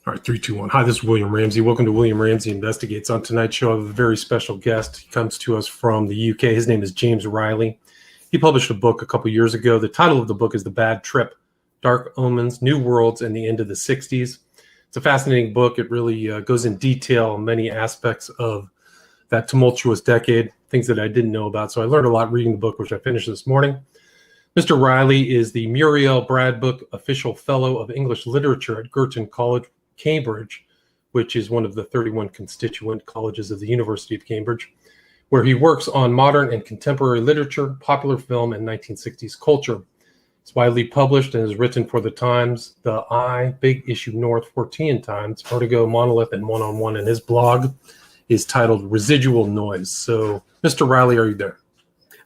All right, 3, 2, 1. Hi, this is William Ramsey. Welcome to William Ramsey Investigates. On tonight's show, I have a very special guest. He comes to us from the UK. His name is James Riley. He published a book a couple years ago. The title of the book is The Bad Trip, Dark Omens, New Worlds, and the End of the 60s. It's a fascinating book. It really goes in detail on many aspects of that tumultuous decade, things that I didn't know about. So I learned a lot reading the book, which I finished this morning. Mr. Riley is the Muriel Bradbook Official Fellow of English Literature at Girton College, Cambridge, which is one of the 31 constituent colleges of the University of Cambridge, where he works on modern and contemporary literature, popular film, and 1960s culture. It's widely published and is written for The Times, The Eye, Big Issue North, Fortean Times, Vertigo, Monolith, and One on One. And his blog is titled Residual Noise. So, Mr. Riley, are you there?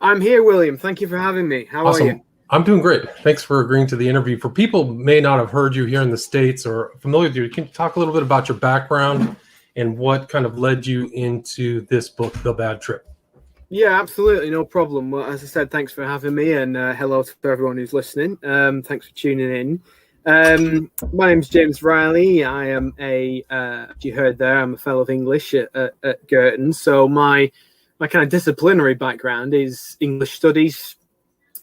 I'm here, William. Thank you for having me. How Awesome. are you? I'm doing great. Thanks for agreeing to the interview. For people who may not have heard you here in the States or familiar with you, can you talk a little bit about your background and what kind of led you into this book, The Bad Trip? Yeah, absolutely. No problem. Well, as I said, thanks for having me, and hello to everyone who's listening. Thanks for tuning in. My name's James Riley. I am as you heard there, I'm a fellow of English at Girton. So my kind of disciplinary background is English studies,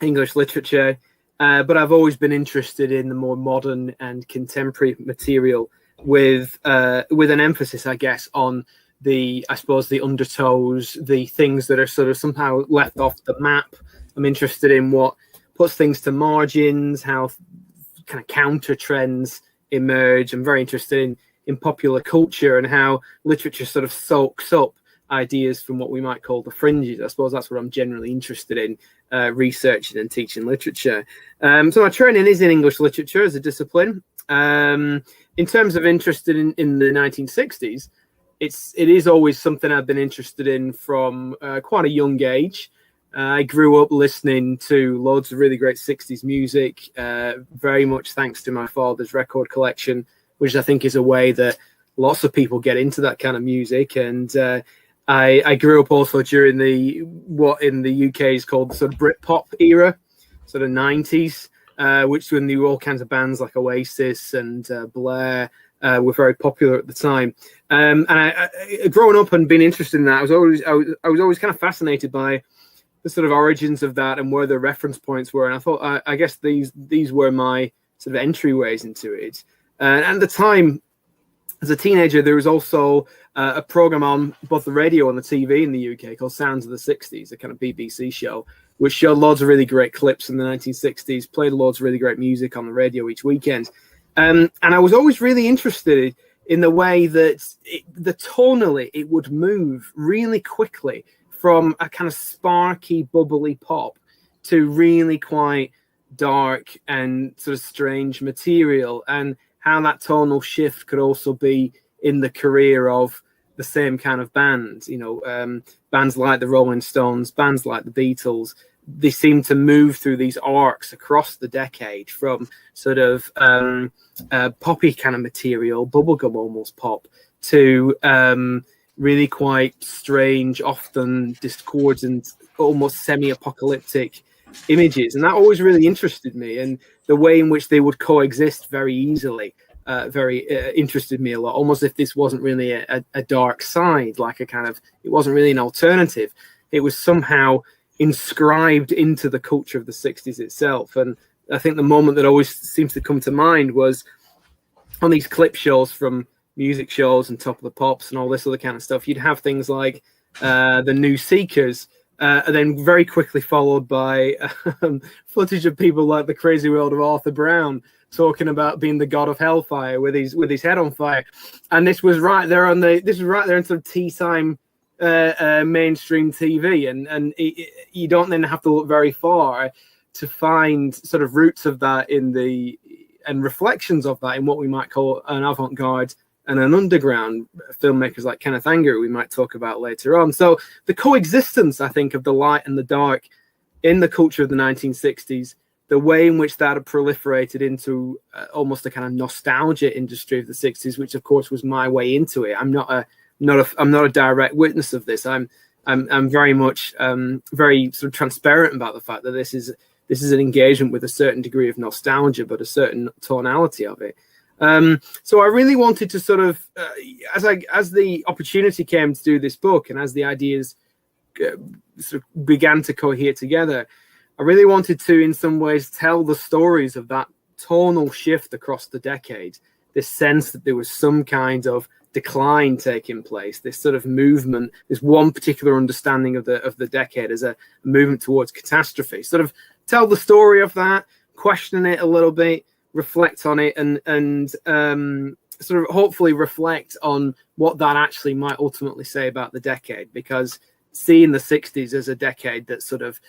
English literature, but I've always been interested in the more modern and contemporary material with an emphasis, I guess, on the undertows, the things that are sort of somehow left off the map. I'm interested in what puts things to margins, how kind of counter trends emerge. I'm very interested in popular culture and how literature sort of soaks up ideas from what we might call the fringes. I suppose that's what I'm generally interested in, researching and teaching literature. So my training is in English literature as a discipline. In terms of interested in the 1960s, it is always something I've been interested in from quite a young age. I grew up listening to loads of really great 60s music, very much thanks to my father's record collection, which I think is a way that lots of people get into that kind of music. And I grew up also during what in the UK is called the sort of Britpop era, sort of 90s, which when there were all kinds of bands like Oasis and Blair were very popular at the time. And I growing up and being interested in that, I was always kind of fascinated by the sort of origins of that and where the reference points were. And I thought, I guess these were my sort of entryways into it. And at the time, as a teenager, there was also a program on both the radio and the TV in the UK called Sounds of the 60s, a kind of BBC show, which showed loads of really great clips from the 1960s, played loads of really great music on the radio each weekend. And I was always really interested in the way that tonally it would move really quickly from a kind of sparky, bubbly pop to really quite dark and sort of strange material, and how that tonal shift could also be in the career of the same kind of band. Bands like the Rolling Stones, bands like the Beatles, they seem to move through these arcs across the decade from sort of poppy kind of material, bubblegum almost pop, to really quite strange, often discordant, almost semi-apocalyptic images. And that always really interested me, and the way in which they would coexist very easily interested me a lot, almost if this wasn't really a dark side, like it wasn't really an alternative. It was somehow inscribed into the culture of the 60s itself. And I think the moment that always seems to come to mind was on these clip shows from music shows and Top of the Pops and all this other kind of stuff. You'd have things like the New Seekers, and then very quickly followed by footage of people like the Crazy World of Arthur Brown talking about being the god of hellfire with his head on fire. And this was right there in sort of tea time mainstream TV, and you don't then have to look very far to find sort of roots of that and reflections of that in what we might call an avant-garde and an underground filmmakers like Kenneth Anger, we might talk about later on. So the coexistence, I think, of the light and the dark in the culture of the 1960s, the way in which that had proliferated into almost a kind of nostalgia industry of the 60s, which of course was my way into it. I'm not a direct witness of this. I'm very much very sort of transparent about the fact that this is an engagement with a certain degree of nostalgia, but a certain tonality of it. So I really wanted to sort of, as the opportunity came to do this book, and as the ideas sort of began to cohere together, I really wanted to, in some ways, tell the stories of that tonal shift across the decade. This sense that there was some kind of decline taking place, this sort of movement, this one particular understanding of the decade as a movement towards catastrophe. Sort of tell the story of that, question it a little bit, reflect on it, and sort of hopefully reflect on what that actually might ultimately say about the decade. Because seeing the 60s as a decade that sort of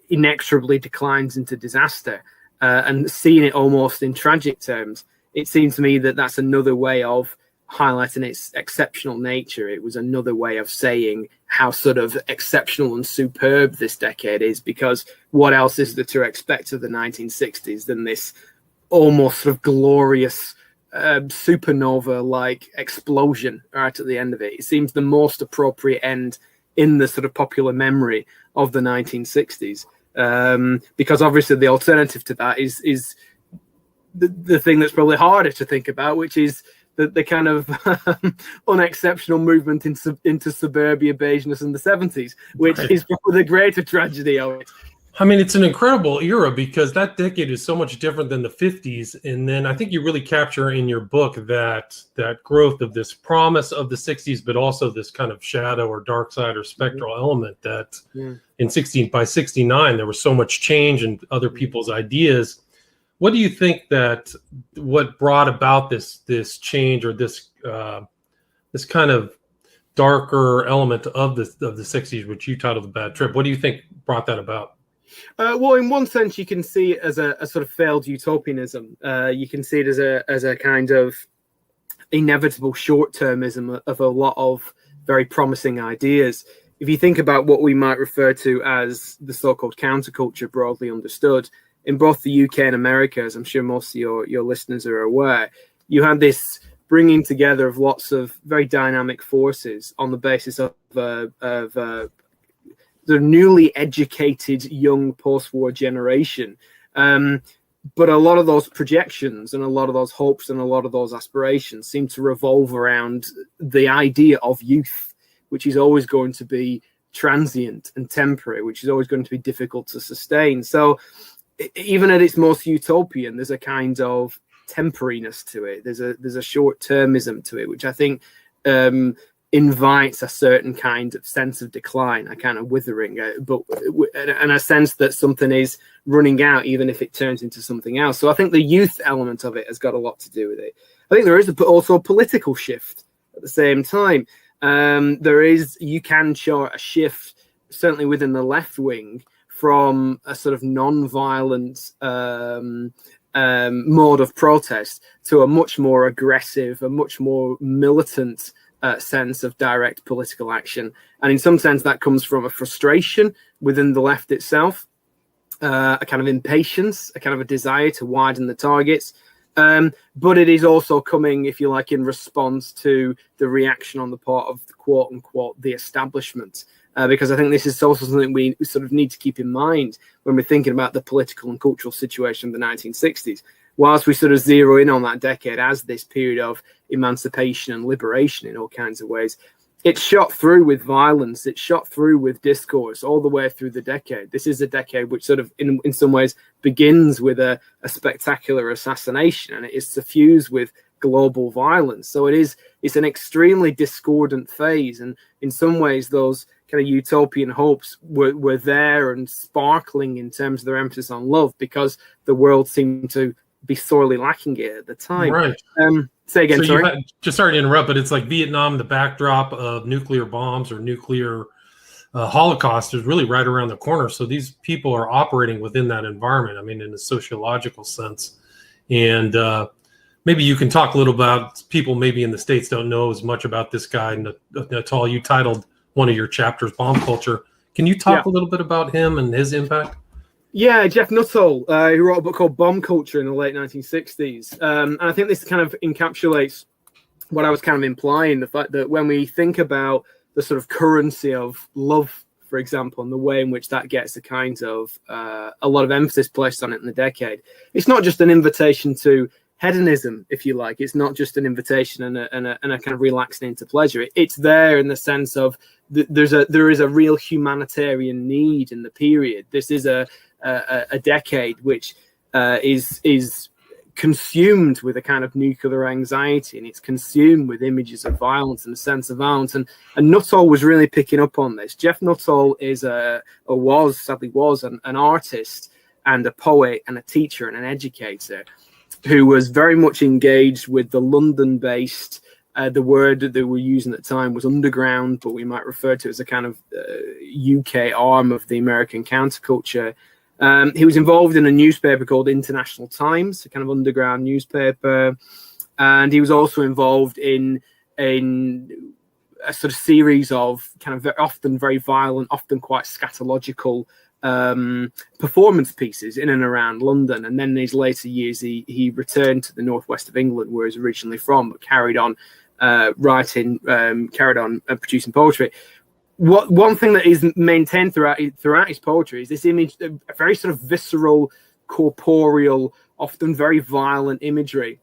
inexorably declines into disaster, and seeing it almost in tragic terms, it seems to me that that's another way of highlighting its exceptional nature. It was another way of saying how sort of exceptional and superb this decade is, because what else is there to expect of the 1960s than this almost sort of glorious supernova-like explosion right at the end of it? It seems the most appropriate end in the sort of popular memory of the 1960s, because obviously the alternative to that is the thing that's probably harder to think about, which is the kind of unexceptional movement into suburbia beigeness in the 70s, which is probably the greater tragedy of it. I mean, it's an incredible era because that decade is so much different than the 50s. And then I think you really capture in your book that growth of this promise of the 60s, but also this kind of shadow or dark side or spectral element that by 69, there was so much change in other people's ideas. What do you think that what brought about this change, or this kind of darker element of the 60s, which you titled The Bad Trip? What do you think brought that about? Well, in one sense, you can see it as a sort of failed utopianism. You can see it as a kind of inevitable short-termism of a lot of very promising ideas. If you think about what we might refer to as the so-called counterculture, broadly understood, in both the UK and America, as I'm sure most of your listeners are aware, you had this bringing together of lots of very dynamic forces on the basis of the newly educated young post-war generation. But a lot of those projections and a lot of those hopes and a lot of those aspirations seem to revolve around the idea of youth, which is always going to be transient and temporary, which is always going to be difficult to sustain. So even at its most utopian, there's a kind of temporariness to it. There's a short-termism to it, which I think invites a certain kind of sense of decline, a kind of withering, and a sense that something is running out, even if it turns into something else. So I think the youth element of it has got a lot to do with it. I think there is also a political shift at the same time. You can show a shift, certainly within the left wing, from a sort of non-violent mode of protest to a much more aggressive, a much more militant sense of direct political action. And in some sense, that comes from a frustration within the left itself, a kind of impatience, a kind of a desire to widen the targets. But it is also coming, if you like, in response to the reaction on the part of the quote unquote the establishment. Because I think this is also something we sort of need to keep in mind when we're thinking about the political and cultural situation of the 1960s. Whilst we sort of zero in on that decade as this period of emancipation and liberation in all kinds of ways, it's shot through with violence, it's shot through with discourse all the way through the decade. This is a decade which sort of, in some ways, begins with a spectacular assassination, and it is suffused with global violence. So it's an extremely discordant phase, and in some ways those kind of utopian hopes were there and sparkling in terms of their emphasis on love, because the world seemed to be sorely lacking it at the time. Right. Say again, sorry. Just sorry to interrupt, but it's like Vietnam, the backdrop of nuclear bombs or nuclear Holocaust is really right around the corner. So these people are operating within that environment, I mean, in a sociological sense. And maybe you can talk a little about, people maybe in the States don't know as much about this guy, Natal. You titled one of your chapters, Bomb Culture. Can you talk a little bit about him and his impact? Yeah, Jeff Nuttall, who wrote a book called Bomb Culture in the late 1960s. And I think this kind of encapsulates what I was kind of implying, the fact that when we think about the sort of currency of love, for example, and the way in which that gets a kind of a lot of emphasis placed on it in the decade, it's not just an invitation to hedonism, if you like. It's not just an invitation and a kind of relaxing into pleasure. It's there in the sense of there is a real humanitarian need in the period. This is a decade which is consumed with a kind of nuclear anxiety, and it's consumed with images of violence and a sense of violence. And Nuttall was really picking up on this. Jeff Nuttall sadly was an artist and a poet and a teacher and an educator who was very much engaged with the London-based, the word that they were using at the time was underground, but we might refer to it as a kind of UK arm of the American counterculture. He was involved in a newspaper called International Times, a kind of underground newspaper, and he was also involved in a sort of series of kind of often very violent, often quite scatological performance pieces in and around London. And then in his later years, he returned to the northwest of England, where he's originally from, but carried on producing poetry. One thing that is maintained throughout his poetry is this image, a very sort of visceral, corporeal, often very violent imagery.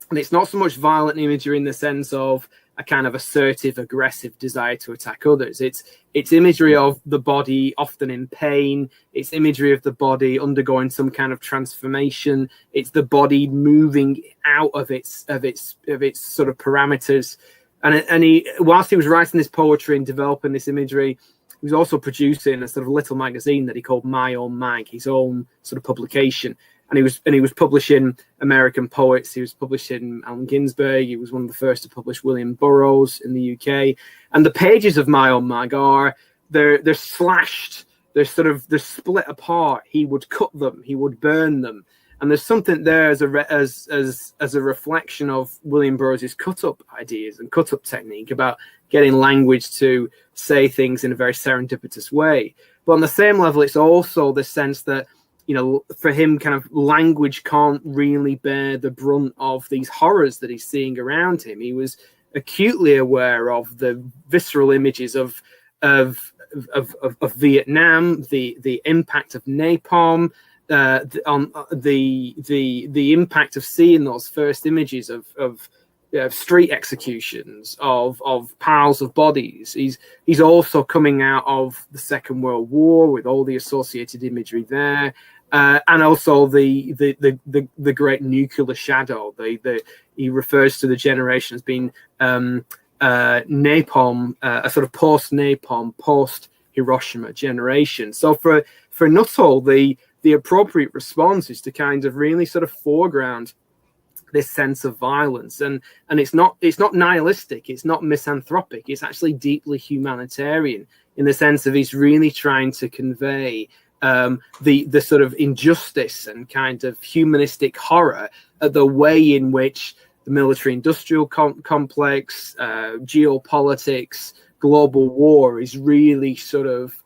And it's not so much violent imagery in the sense of a kind of assertive, aggressive desire to attack others. It's imagery of the body often in pain. It's imagery of the body undergoing some kind of transformation. It's the body moving out of its sort of parameters. And he, whilst he was writing this poetry and developing this imagery, he was also producing a sort of little magazine that he called My Own Mag, his own sort of publication. And he was publishing American poets. He was publishing Allen Ginsberg. He was one of the first to publish William Burroughs in the UK. And the pages of My Own Mag they're slashed. They're split apart. He would cut them. He would burn them. And there's something there as a reflection of William Burroughs' cut-up ideas and cut-up technique about getting language to say things in a very serendipitous way. But on the same level, it's also the sense that, you know, for him, kind of language can't really bear the brunt of these horrors that he's seeing around him. He was acutely aware of the visceral images of Vietnam, the impact of napalm, on the impact of seeing those first images of street executions, of piles of bodies. He's also coming out of the Second World War with all the associated imagery there, and also the great nuclear shadow. He refers to the generation as being napalm, a sort of post-napalm, post-Hiroshima generation. So for Nuttall, the appropriate response is to kind of really sort of foreground this sense of violence, and it's not nihilistic, it's not misanthropic, it's actually deeply humanitarian in the sense of he's really trying to convey the sort of injustice and kind of humanistic horror at the way in which the military-industrial complex, geopolitics, global war is really sort of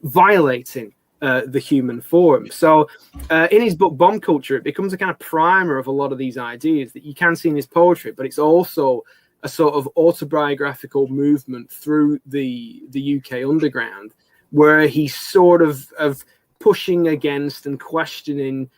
violating the human form. So in his book Bomb Culture, it becomes a kind of primer of a lot of these ideas that you can see in his poetry, but it's also a sort of autobiographical movement through the UK underground, where he's sort of pushing against and questioning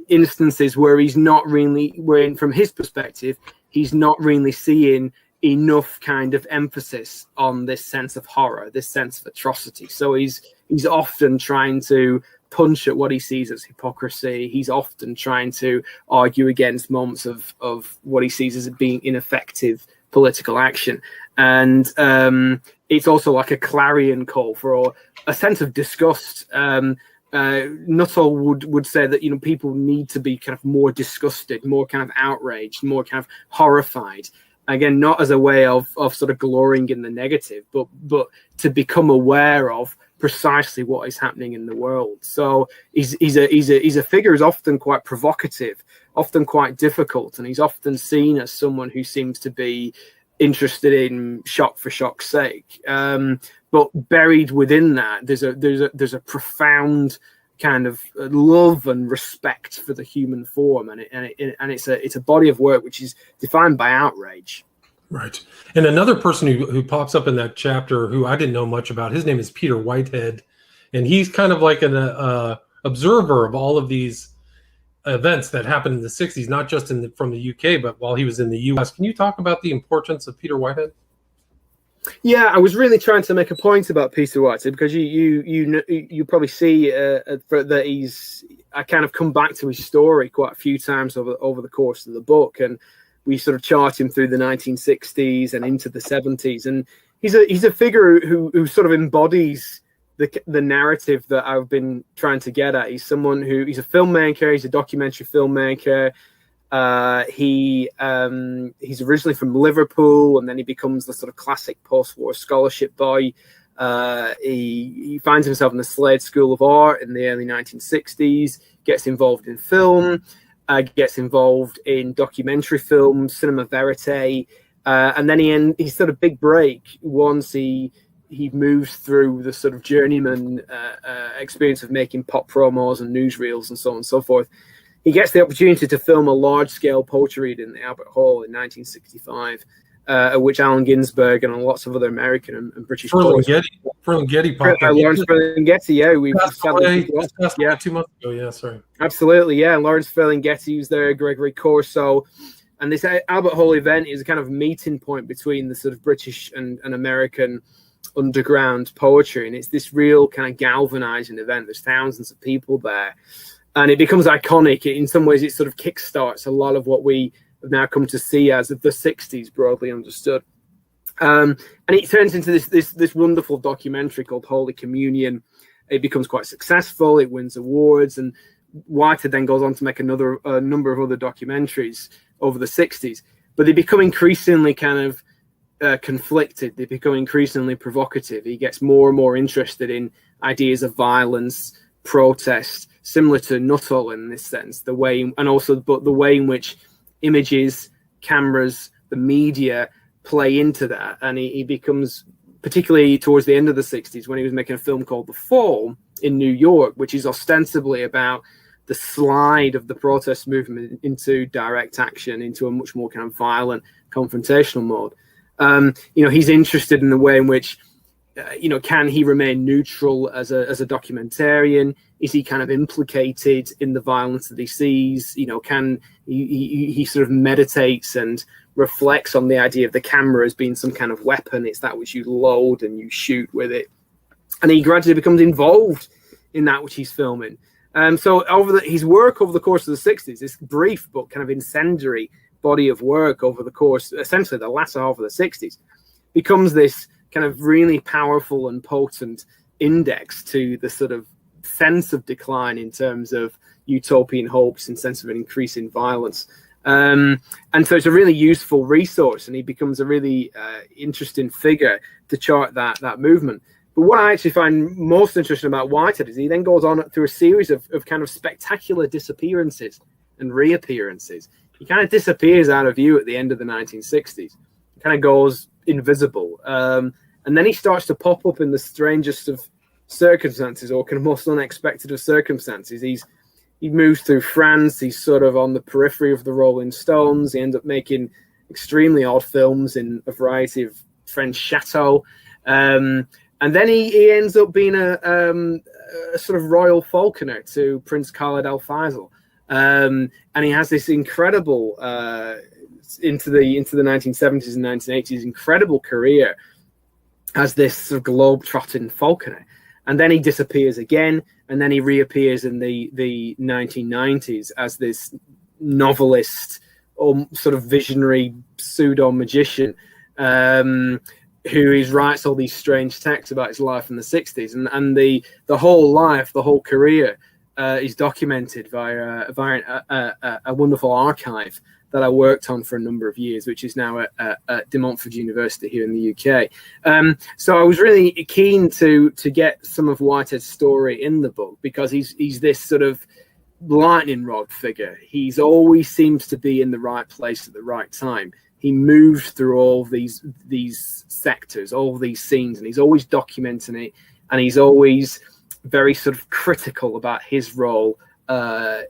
instances where he's not really, where from his perspective, he's not really seeing enough kind of emphasis on this sense of horror, this sense of atrocity. So he's often trying to punch at what he sees as hypocrisy. He's often trying to argue against moments of what he sees as being ineffective political action. And it's also like a clarion call for a sense of disgust. Nuttall would say that, you know, people need to be kind of more disgusted, more kind of outraged, more kind of horrified. Again, not as a way of sort of glorying in the negative, but to become aware of precisely what is happening in the world. So he's a figure who's often quite provocative, often quite difficult, and he's often seen as someone who seems to be interested in shock for shock's sake. But buried within that, there's a profound kind of love and respect for the human form, and it's a body of work which is defined by outrage. Right. And another person who pops up in that chapter, who I didn't know much about, his name is Peter Whitehead, and he's kind of like an observer of all of these events that happened in the 60s, not just from the UK, but while he was in the US. Can you talk about the importance of Peter Whitehead? Yeah, I was really trying to make a point about Peter Whitehead because you probably see that I kind of come back to his story quite a few times over the course of the book, and we sort of chart him through the 1960s and into the 70s, and he's a figure who sort of embodies the narrative that I've been trying to get at. He's someone he's a filmmaker, he's a documentary filmmaker. He's originally from Liverpool, and then he becomes the sort of classic post-war scholarship boy. He finds himself in the Slade School of Art in the early 1960s, gets involved in film, gets involved in documentary film, cinema verite, and then he's sort of big break once he moves through the sort of journeyman experience of making pop promos and newsreels and so on and so forth. He gets the opportunity to film a large-scale poetry read in the Albert Hall in 1965, at which Allen Ginsberg and lots of other American and British poets. Ferlinghetti popped up. Lawrence Ferlinghetti, yeah. We passed away 2 months ago, yeah, sorry. Absolutely, yeah. Lawrence Ferlinghetti was there, Gregory Corso. And this Albert Hall event is a kind of meeting point between the sort of British and American underground poetry. And it's this real kind of galvanizing event. There's thousands of people there. And it becomes iconic. In some ways, it sort of kickstarts a lot of what we have now come to see as the 60s, broadly understood. And it turns into this wonderful documentary called Holy Communion. It becomes quite successful. It wins awards. And Whitehead then goes on to make a number of other documentaries over the 60s. But they become increasingly kind of conflicted. They become increasingly provocative. He gets more and more interested in ideas of violence, protest, similar to Nuttall in this sense, the way in which images, cameras, the media play into that. And he becomes, particularly towards the end of the 60s, when he was making a film called The Fall in New York, which is ostensibly about the slide of the protest movement into direct action, into a much more kind of violent, confrontational mode. He's interested in the way in which can he remain neutral as a documentarian? Is he kind of implicated in the violence that he sees? Can he sort of meditates and reflects on the idea of the camera as being some kind of weapon? It's that which you load and you shoot with it. And he gradually becomes involved in that which he's filming. So his work over the course of the 60s, this brief but kind of incendiary body of work over the course, essentially the latter half of the 60s, becomes this kind of really powerful and potent index to the sort of sense of decline in terms of utopian hopes and sense of an increase in violence. And so it's a really useful resource, and he becomes a really interesting figure to chart that movement. But what I actually find most interesting about Whitehead is he then goes on through a series of kind of spectacular disappearances and reappearances. He kind of disappears out of view at the end of the 1960s. He kind of goes invisible. And then he starts to pop up in the strangest of circumstances, or kind of most unexpected of circumstances. He moves through France. He's sort of on the periphery of the Rolling Stones. He ends up making extremely odd films in a variety of French chateaux. And then he ends up being a sort of royal falconer to Prince Khaled Al Faisal. And he has this incredible, into the 1970s and 1980s, incredible career as this sort of globe-trotting falconer. And then he disappears again, and then he reappears in the 1990s as this novelist or sort of visionary pseudo-magician who writes all these strange texts about his life in the 60s. And the whole life, the whole career is documented via a wonderful archive that I worked on for a number of years, which is now at De Montfort University here in the UK. So I was really keen to get some of Whitehead's story in the book, because he's this sort of lightning rod figure. He's always seems to be in the right place at the right time. He moves through all these sectors, all these scenes, and he's always documenting it, and he's always very sort of critical about his role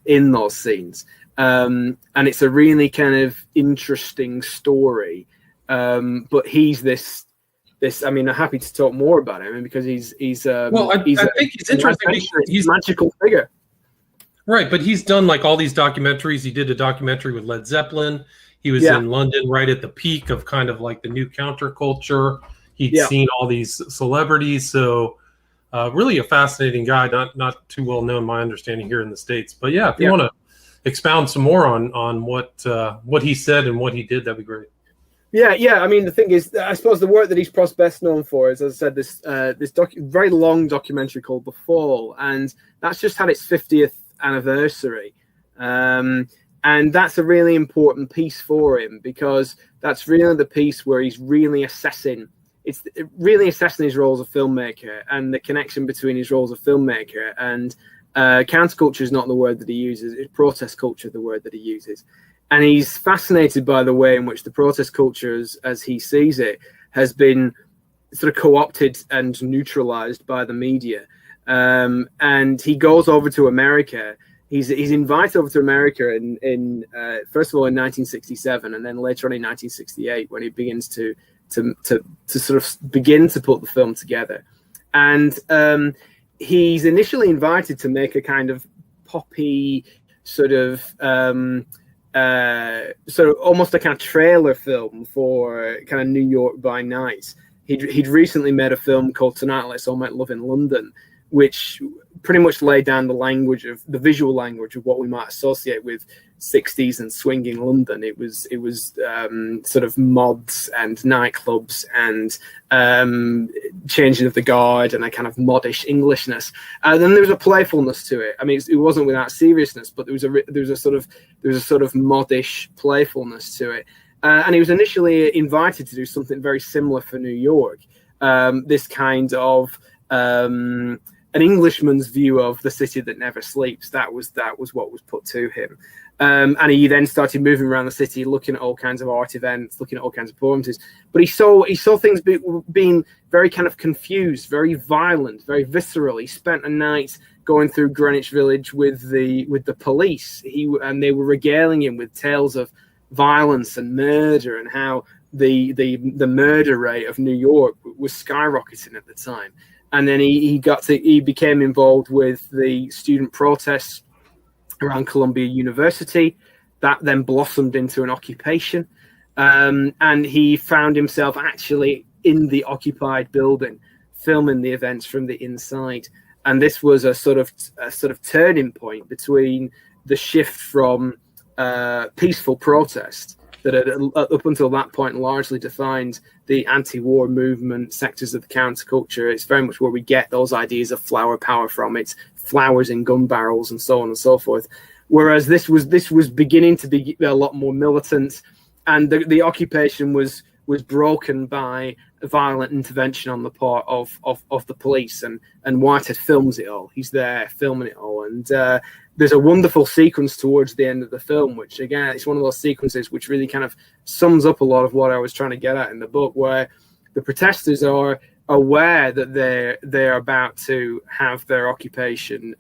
in those scenes. And it's a really kind of interesting story. But he's this. I mean, I'm happy to talk more about him because he's. I think he's interesting. He's a magical figure. Right, but he's done like all these documentaries. He did a documentary with Led Zeppelin. He was Yeah, in London right at the peak of kind of like the new counterculture. He'd yeah, seen all these celebrities, so really a fascinating guy. Not too well known, my understanding here in the States. But yeah, if you yeah. want to expound some more on what he said and what he did, that'd be great. Yeah, yeah. I mean, the thing is, I suppose the work that he's probably best known for is, as I said, this very long documentary called The Fall, and that's just had its 50th anniversary, and that's a really important piece for him because that's really the piece where he's really assessing. It's really assessing his role as a filmmaker and the connection between his role as a filmmaker and counterculture is not the word that he uses. It's protest culture, the word that he uses. And he's fascinated by the way in which the protest culture, as he sees it, has been sort of co-opted and neutralized by the media. And he goes over to America. He's invited over to America in first of all in 1967, and then later on in 1968 when he begins to sort of begin to put the film together. And he's initially invited to make a kind of poppy sort of almost a kind of trailer film for kind of New York by night. He'd recently made a film called Tonight Let's All Make Love in London, which pretty much laid down the visual language of what we might associate with 60s and swinging London. It was sort of mods and nightclubs and changing of the guard and a kind of modish Englishness. Then there was a playfulness to it. I mean, it wasn't without seriousness, but there was a sort of modish playfulness to it. And he was initially invited to do something very similar for New York. This kind of an Englishman's view of the city that never sleeps. That was what was put to him. And he then started moving around the city, looking at all kinds of art events, looking at all kinds of performances. But he saw things being very kind of confused, very violent, very visceral. He spent a night going through Greenwich Village with the police. And they were regaling him with tales of violence and murder and how the murder rate of New York was skyrocketing at the time. And then he became involved with the student protests around Columbia University. That then blossomed into an occupation. And he found himself actually in the occupied building, filming the events from the inside. And this was a sort of turning point between the shift from peaceful protest that had, up until that point, largely defined the anti-war movement, sectors of the counterculture. It's very much where we get those ideas of flower power from. It's flowers in gun barrels and so on and so forth. Whereas this was beginning to be a lot more militant, and the occupation was broken by a violent intervention on the part of the police. And Whitehead films it all. He's there filming it all, and there's a wonderful sequence towards the end of the film, which again, it's one of those sequences which really kind of sums up a lot of what I was trying to get at in the book, where the protesters are aware that they're about to have their occupation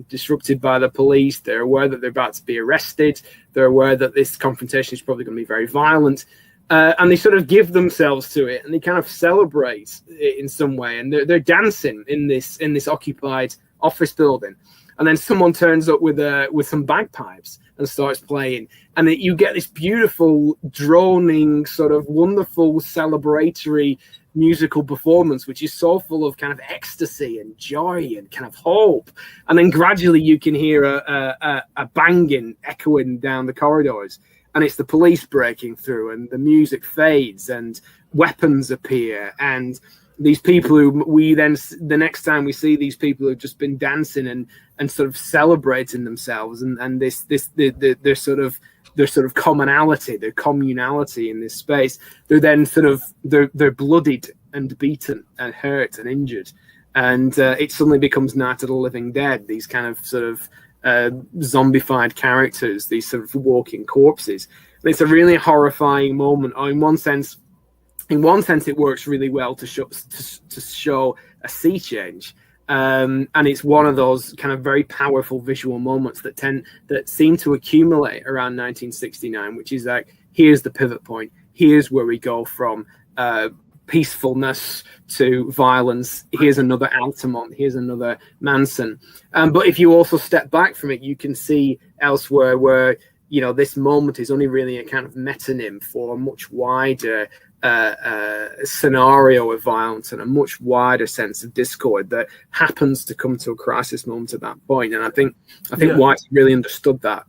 disrupted by the police. They're aware that they're about to be arrested. They're aware that this confrontation is probably going to be very violent. And they sort of give themselves to it, and they kind of celebrate it in some way. And they're dancing in this occupied office building. And then someone turns up with some bagpipes and starts playing, and you get this beautiful, droning, sort of wonderful, celebratory musical performance, which is so full of kind of ecstasy and joy and kind of hope. And then gradually you can hear a banging echoing down the corridors, and it's the police breaking through, and the music fades, and weapons appear, and these people who the next time we see these people who've just been dancing and sort of celebrating themselves and their sort of commonality, their communality in this space, they're then they're bloodied and beaten and hurt and injured, and it suddenly becomes Night of the Living Dead. These kind of sort of zombified characters, these sort of walking corpses. And it's a really horrifying moment. In one sense, it works really well to show a sea change, and it's one of those kind of very powerful visual moments that seem to accumulate around 1969, which is like, here's the pivot point. Here's where we go from peacefulness to violence. Here's another Altamont. Here's another Manson. But if you also step back from it, you can see elsewhere where, you know, this moment is only really a kind of metonym for a much wider scenario of violence and a much wider sense of discord that happens to come to a crisis moment at that point. And I think White really understood that.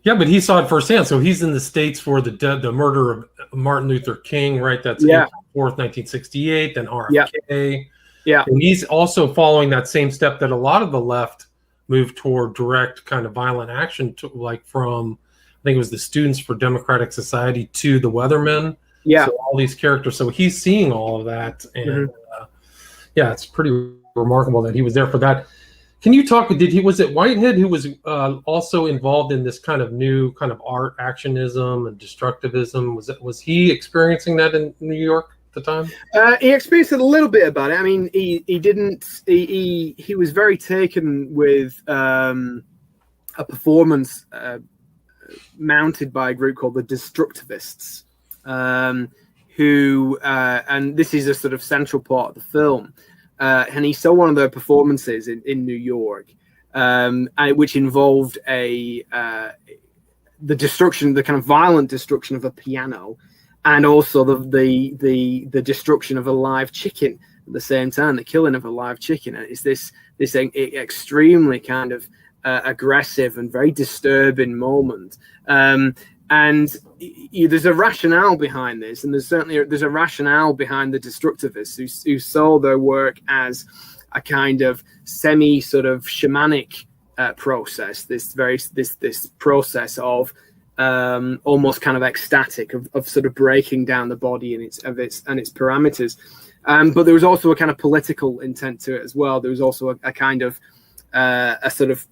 Yeah, but he saw it firsthand. So he's in the States for the murder of Martin Luther King, right? That's April 4th, 1968, then RFK. Yeah. And he's also following that same step that a lot of the left moved toward direct kind of violent action, to, like from, I think it was the Students for Democratic Society to the Weathermen. Yeah. So all these characters. So he's seeing all of that. And it's pretty remarkable that he was there for that. Can you talk? Was it Whitehead who was also involved in this kind of new kind of art actionism and destructivism? Was he experiencing that in New York at the time? He experienced a little bit about it. I mean, he didn't. He was very taken with a performance mounted by a group called the Destructivists, who and this is a sort of central part of the film. And he saw one of their performances in New York, which involved the destruction, the kind of violent destruction of a piano, and also the destruction of a live chicken at the same time, the killing of a live chicken. And it's this extremely kind of aggressive and very disturbing moment. And there's a rationale behind this, and there's a rationale behind the Destructivists who saw their work as a kind of semi sort of shamanic process. This process of almost kind of ecstatic of sort of breaking down the body and its parameters. But there was also a kind of political intent to it as well. There was also a kind of a sort of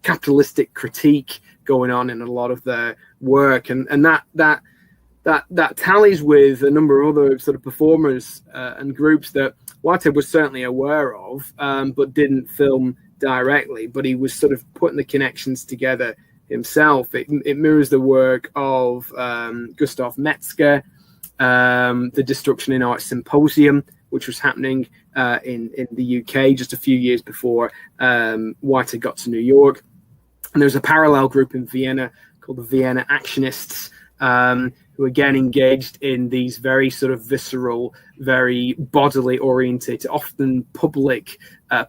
capitalistic critique going on in a lot of their work, and that tallies with a number of other sort of performers and groups that Whitehead was certainly aware of, but didn't film directly. But he was sort of putting the connections together himself. It mirrors the work of Gustav Metzger, the Destruction in Art Symposium, which was happening in the UK just a few years before Whitehead got to New York. And there's a parallel group in Vienna called the Vienna Actionists, who again engaged in these very sort of visceral, very bodily oriented, often public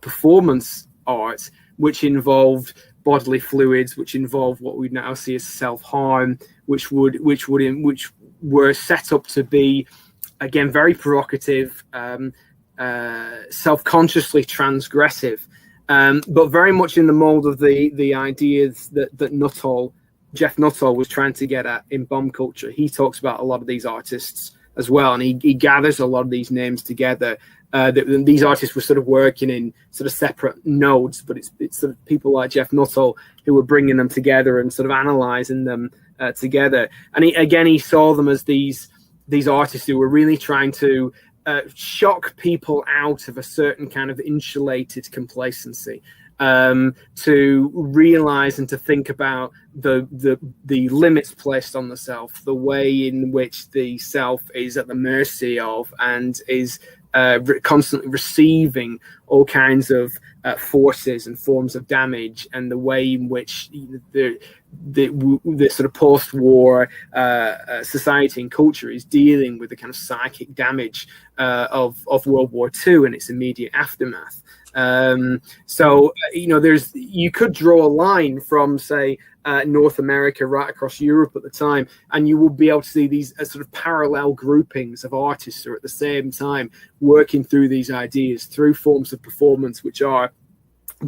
performance art, which involved bodily fluids, which involved what we now see as self-harm, which were set up to be, again, very provocative, self-consciously transgressive. But very much in the mold of the ideas that Jeff Nuttall was trying to get at in bomb culture. He talks about a lot of these artists as well, and he gathers a lot of these names together. These artists were sort of working in sort of separate nodes, but it's sort of people like Jeff Nuttall who were bringing them together and sort of analyzing them together. And he saw them as these artists who were really trying to shock people out of a certain kind of insulated complacency, to realize and to think about the limits placed on the self, the way in which the self is at the mercy of and is constantly receiving all kinds of forces and forms of damage, and the way in which the sort of post-war society and culture is dealing with the kind of psychic damage of World War II and its immediate aftermath. You could draw a line from, say, North America right across Europe at the time, and you will be able to see these sort of parallel groupings of artists who are at the same time working through these ideas through forms of performance which are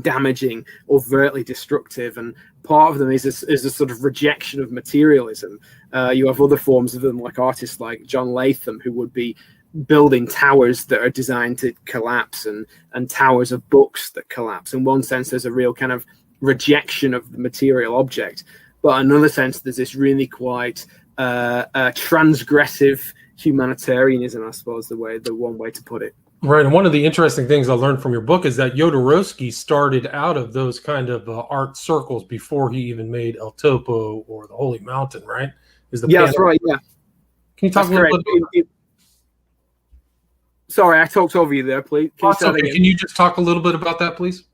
damaging, overtly destructive, and part of them is a sort of rejection of materialism. You have other forms of them, like artists like John Latham, who would be building towers that are designed to collapse, and towers of books that collapse. In one sense, there's a real kind of rejection of the material object, but in another sense, there's this really quite transgressive humanitarianism, I suppose, the one way to put it. Right, and one of the interesting things I learned from your book is that Jodorowsky started out of those kind of art circles before he even made El Topo or the Holy Mountain, right? That's right. Yeah. Can you talk a little bit about that? Sorry, I talked over you there. Please, Oh, it's okay. Can you just talk a little bit about that, please?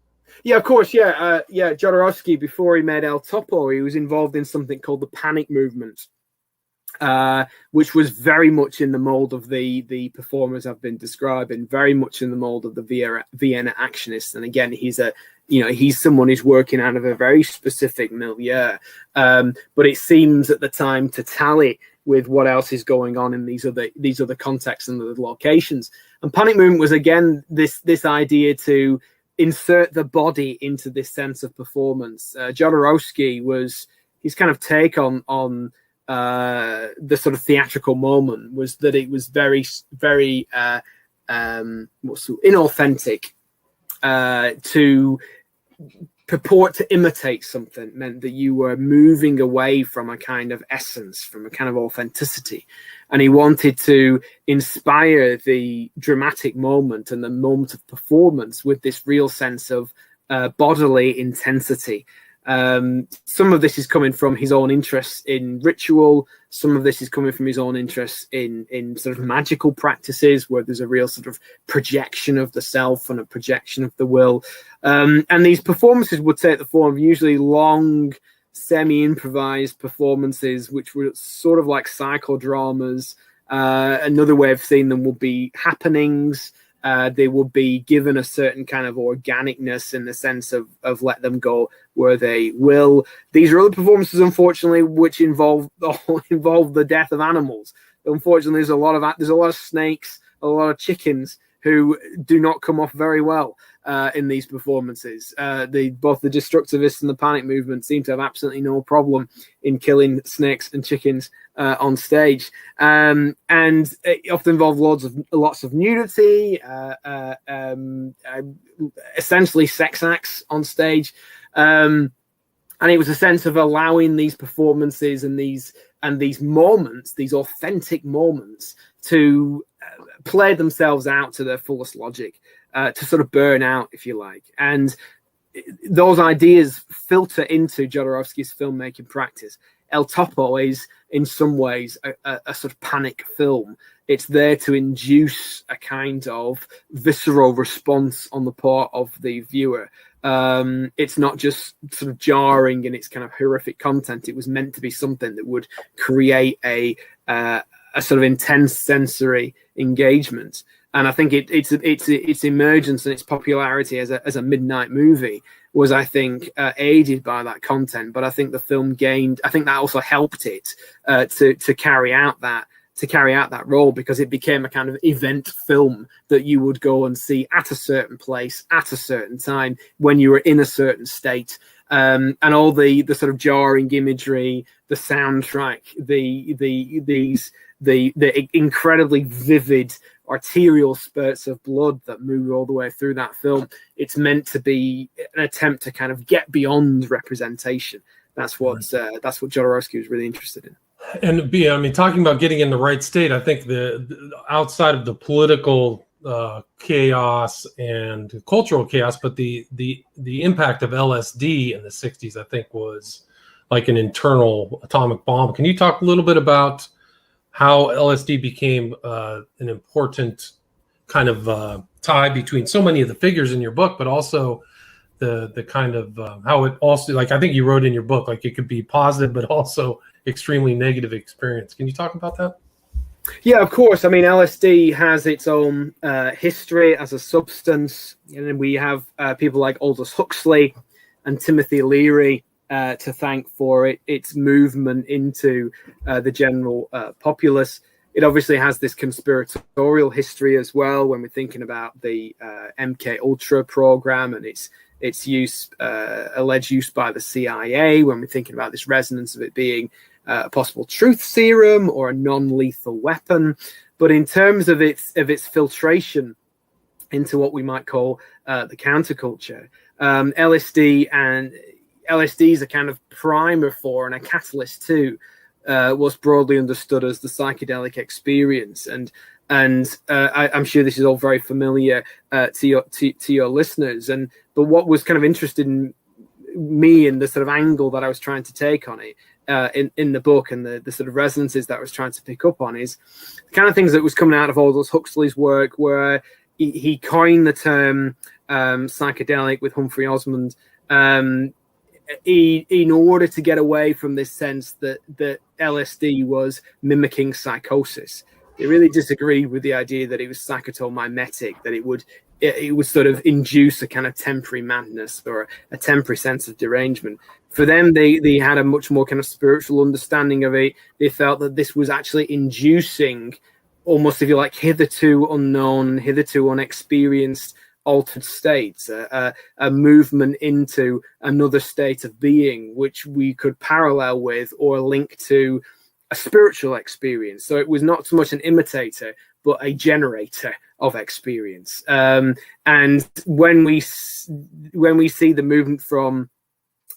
Yeah, of course. Yeah, Jodorowsky, before he made El Topo, he was involved in something called the Panic Movement, which was very much in the mold of the performers I've been describing, very much in the mold of the Vienna Actionists. And again, he's someone who's working out of a very specific milieu, but it seems at the time to tally with what else is going on in these other contexts and the locations. And Panic Movement was again this idea to insert the body into this sense of performance. Jodorowsky was his kind of take on the sort of theatrical moment was that it was very, very inauthentic. To purport to imitate something meant that you were moving away from a kind of essence, from a kind of authenticity. And he wanted to inspire the dramatic moment and the moment of performance with this real sense of bodily intensity. Some of this is coming from his own interests in ritual. Some of this is coming from his own interests in sort of magical practices, where there's a real sort of projection of the self and a projection of the will. And these performances would take the form of usually long, semi-improvised performances, which were sort of like psychodramas. Another way of seeing them would be happenings. They would be given a certain kind of organicness in the sense of let them go where they will. These are other performances, unfortunately, which involve the death of animals. Unfortunately, there's a lot of snakes, a lot of chickens who do not come off very well in these performances. Both the Destructivists and the Panic Movement seem to have absolutely no problem in killing snakes and chickens on stage, and it often involved lots of nudity, essentially sex acts on stage, and it was a sense of allowing these performances and these moments, these authentic moments, to play themselves out to their fullest logic, to sort of burn out, if you like. And those ideas filter into Jodorowsky's filmmaking practice. El Topo is, in some ways, a sort of panic film. It's there to induce a kind of visceral response on the part of the viewer. It's not just sort of jarring in its kind of horrific content. It was meant to be something that would create a sort of intense sensory engagement. And I think its emergence and its popularity as a midnight movie was, I think, aided by that content. But I think the film gained. I think that also helped it to carry out that role, because it became a kind of event film that you would go and see at a certain place at a certain time when you were in a certain state. And all the sort of jarring imagery, the soundtrack, the incredibly vivid arterial spurts of blood that move all the way through that film. It's meant to be an attempt to kind of get beyond representation. That's what Jodorowsky was really interested in. And talking about getting in the right state, I think the outside of the political chaos and cultural chaos, but the impact of LSD in the 60s, I think, was like an internal atomic bomb. Can you talk a little bit about how LSD became an important kind of tie between so many of the figures in your book, but also the kind of how it also, like, I think you wrote in your book, like, it could be positive, but also extremely negative experience. Can you talk about that? Yeah, of course. I mean, LSD has its own history as a substance. And we have people like Aldous Huxley and Timothy Leary to thank for its movement into the general populace. It obviously has this conspiratorial history as well when we're thinking about the MK Ultra program and its use, alleged use by the CIA, when we're thinking about this resonance of it being a possible truth serum or a non-lethal weapon. But in terms of its filtration into what we might call the counterculture, LSD is a kind of primer for and a catalyst to what's broadly understood as the psychedelic experience. And I'm sure this is all very familiar to your listeners. But what was kind of interested in me and the sort of angle that I was trying to take on it in the book, and the sort of resonances that I was trying to pick up on is the kind of things that was coming out of Aldous Huxley's work, where he coined the term psychedelic with Humphrey Osmond in order to get away from this sense that LSD was mimicking psychosis. They really disagreed with the idea that it was psychotomimetic, that it would sort of induce a kind of temporary madness or a temporary sense of derangement. For them, they had a much more kind of spiritual understanding of it. They felt that this was actually inducing almost, if you like, hitherto unknown, hitherto unexperienced altered states, a movement into another state of being, which we could parallel with or link to a spiritual experience. So it was not so much an imitator, but a generator of experience. And when we see the movement from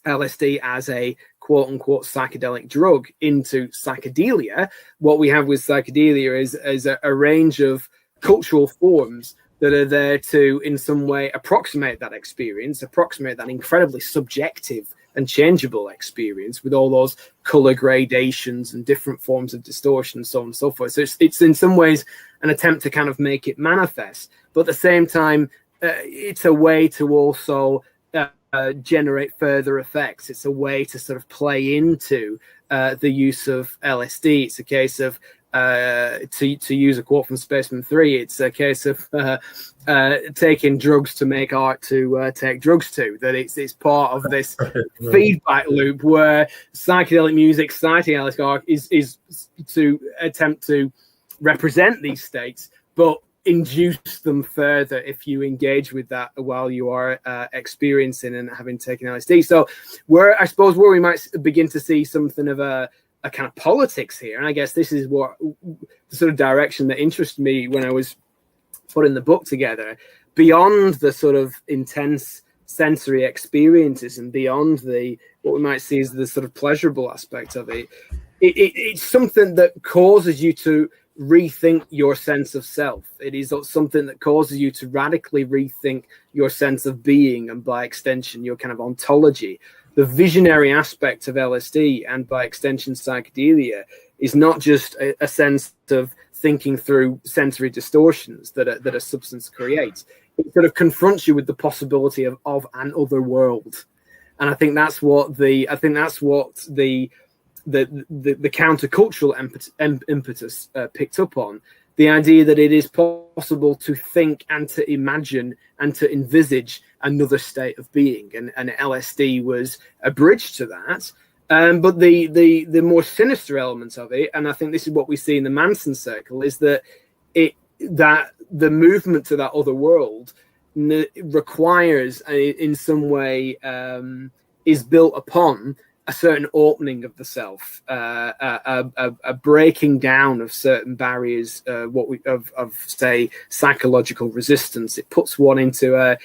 LSD as a quote unquote psychedelic drug into psychedelia, what we have with psychedelia is a range of cultural forms that are there to in some way approximate that experience, approximate that incredibly subjective and changeable experience with all those color gradations and different forms of distortion, so on and so forth. So it's in some ways an attempt to kind of make it manifest, but at the same time, it's a way to also generate further effects. It's a way to sort of play into the use of LSD. It's a case of to use a quote from Spaceman 3, it's a case of taking drugs to make art to take drugs to. That it's part of this feedback loop where psychedelic music, psychedelic art is to attempt to represent these states, but induce them further if you engage with that while you are experiencing and having taken LSD. So where we might begin to see something of a kind of politics here, and I guess this is what the sort of direction that interested me when I was putting the book together, beyond the sort of intense sensory experiences and beyond what we might see as the sort of pleasurable aspect of it. It's something that causes you to rethink your sense of self. It is something that causes you to radically rethink your sense of being, and by extension your kind of ontology. The visionary aspect of LSD, and by extension psychedelia, is not just a sense of thinking through sensory distortions that a substance creates. It sort of confronts you with the possibility of an other world, and I think that's what the countercultural impetus picked up on. The idea that it is possible to think and to imagine and to envisage another state of being, and LSD was a bridge to that. But the more sinister elements of it, and I think this is what we see in the Manson circle, is that the movement to that other world requires, in some way, is built upon a certain opening of the self, a breaking down of certain barriers, of say psychological resistance. It puts one into a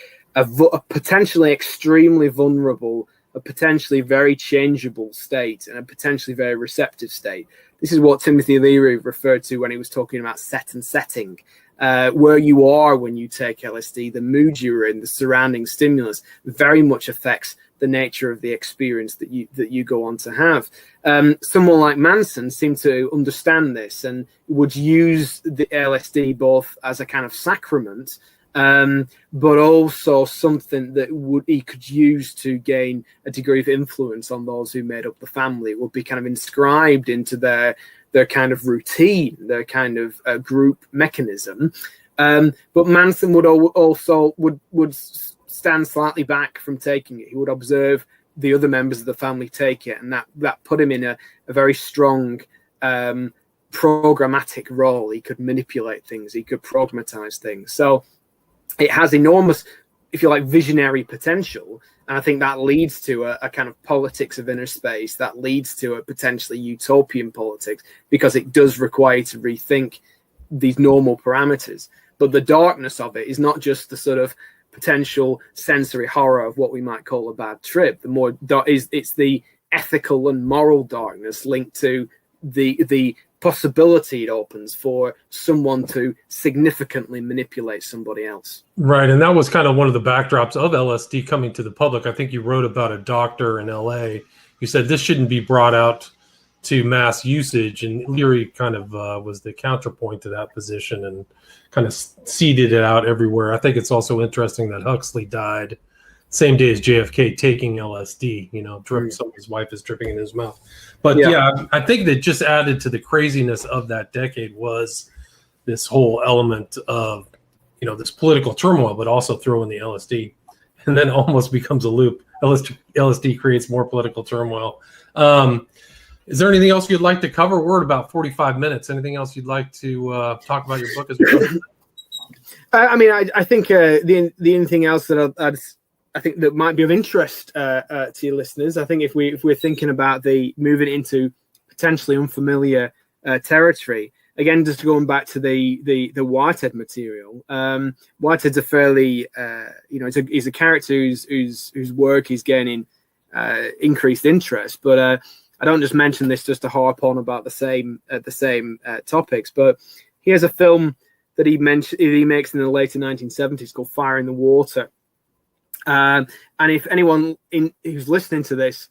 potentially extremely vulnerable, a potentially very changeable state, and a potentially very receptive state. This is what Timothy Leary referred to when he was talking about set and setting. Where you are when you take LSD, the mood you're in, the surrounding stimulus very much affects the nature of the experience that you go on to have. Someone like Manson seemed to understand this and would use the LSD both as a kind of sacrament, but also something that he could use to gain a degree of influence on those who made up the family. It would be kind of inscribed into their kind of routine, their kind of group mechanism. But Manson would stand slightly back from taking it. He would observe the other members of the family take it, and that put him in a very strong programmatic role. He could manipulate things, he could programatize things. So it has enormous, if you like, visionary potential. And I think that leads to a kind of politics of inner space, that leads to a potentially utopian politics, because it does require you to rethink these normal parameters. But the darkness of it is not just the sort of potential sensory horror of what we might call a bad trip. The more it's the ethical and moral darkness linked to the possibility it opens for someone to significantly manipulate somebody else. Right, and that was kind of one of the backdrops of LSD coming to the public. I think you wrote about a doctor in LA who said this shouldn't be brought out to mass usage, and Leary kind of was the counterpoint to that position and kind of seeded it out everywhere. I think it's also interesting that Huxley died same day as JFK taking LSD. Some of his wife is dripping in his mouth. But I think that just added to the craziness of that decade was this whole element of this political turmoil, but also throw in the LSD, and then almost becomes a loop. LSD creates more political turmoil. Is there anything else you'd like to cover? We're at about 45 minutes. Anything else you'd like to talk about your book as well? I think the only thing else that I think that might be of interest to your listeners, I think if we're thinking about the moving into potentially unfamiliar territory, again, just going back to the Whitehead material, Whitehead's a fairly he's a character whose work is gaining increased interest, but I don't just mention this just to harp on about the same topics, but he has a film that he makes in the later 1970s called Fire in the Water. And if anyone who's listening to this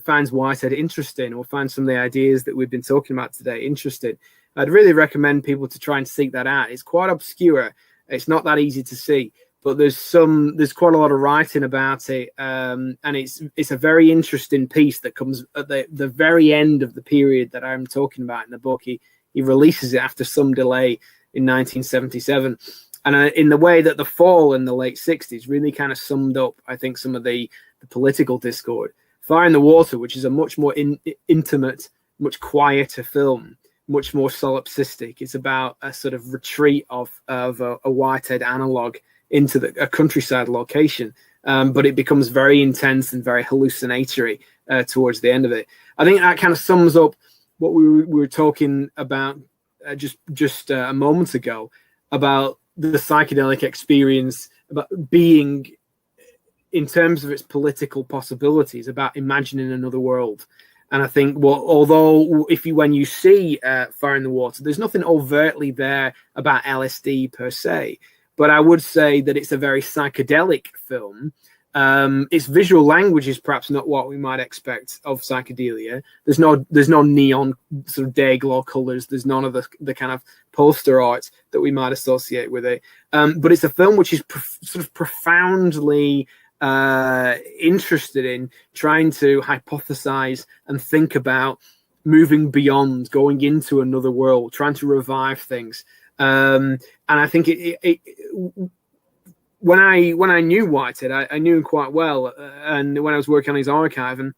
finds Whitehead interesting, or finds some of the ideas that we've been talking about today interesting, I'd really recommend people to try and seek that out. It's quite obscure. It's not that easy to see, but there's quite a lot of writing about it, and it's a very interesting piece that comes at the very end of the period that I'm talking about in the book. He releases it after some delay in 1977. And in the way that the fall in the late 60s really kind of summed up, I think, some of the political discord. Fire in the Water, which is a much more intimate, much quieter film, much more solipsistic. It's about a sort of retreat of a Whitehead analog into a countryside location. But it becomes very intense and very hallucinatory towards the end of it. I think that kind of sums up what we were talking about just a moment ago, about the psychedelic experience, about being, in terms of its political possibilities, about imagining another world. And I think, although when you see Fire in the Water, there's nothing overtly there about LSD per se, but I would say that it's a very psychedelic film. Its visual language is perhaps not what we might expect of psychedelia. There's no neon sort of day glow colors. There's none of the kind of poster art that we might associate with it. But it's a film which is sort of profoundly interested in trying to hypothesize and think about moving beyond, going into another world, trying to revive things. And I think when I knew Whitehead, I knew him quite well, and when I was working on his archive, and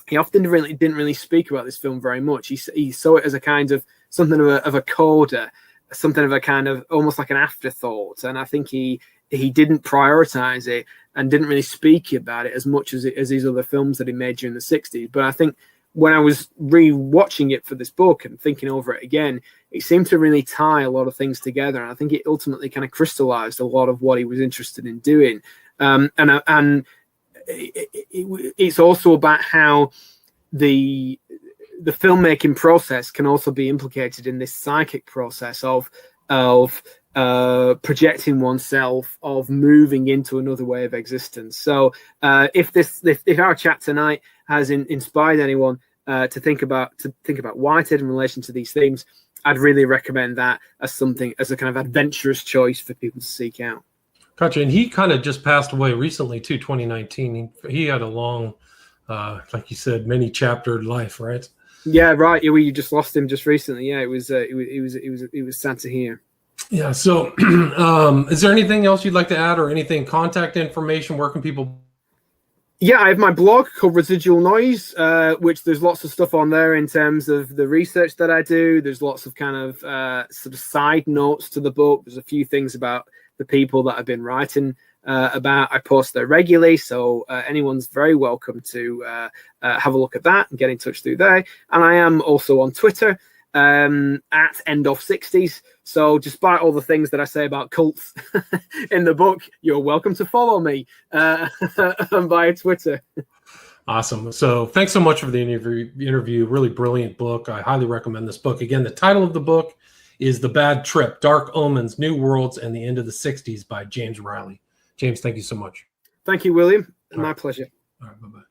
he often didn't really speak about this film very much. He saw it as a kind of something of a coda, something of a kind of almost like an afterthought, and I think he didn't prioritize it and didn't really speak about it as much as these other films that he made during the 60s. But I think when I was re-watching it for this book and thinking over it again, it seemed to really tie a lot of things together. And I think it ultimately kind of crystallized a lot of what he was interested in doing. And it's also about how the filmmaking process can also be implicated in this psychic process of projecting oneself, of moving into another way of existence. So if our chat tonight has inspired anyone to think about Whitehead in relation to these themes, I'd really recommend that as a kind of adventurous choice for people to seek out. Gotcha. And he kind of just passed away recently too, 2019. He had a long, like you said, many chaptered life, right? Yeah, right. You just lost him just recently. Yeah, it was sad to hear. Yeah. So, is there anything else you'd like to add, or anything, contact information? Where can people? Yeah, I have my blog called Residual Noise, which there's lots of stuff on there in terms of the research that I do. There's lots of kind of sort of side notes to the book. There's a few things about the people that I've been writing about. I post there regularly, so anyone's very welcome to have a look at that and get in touch through there. And I am also on Twitter at End of Sixties. So despite all the things that I say about cults in the book, you're welcome to follow me via Twitter. Awesome. So thanks so much for the interview. Really brilliant book. I highly recommend this book. Again, the title of the book is The Bad Trip: Dark Omens, New Worlds, and the End of the 60s by James Riley. James, thank you so much. Thank you, William. My pleasure. All right. Bye-bye.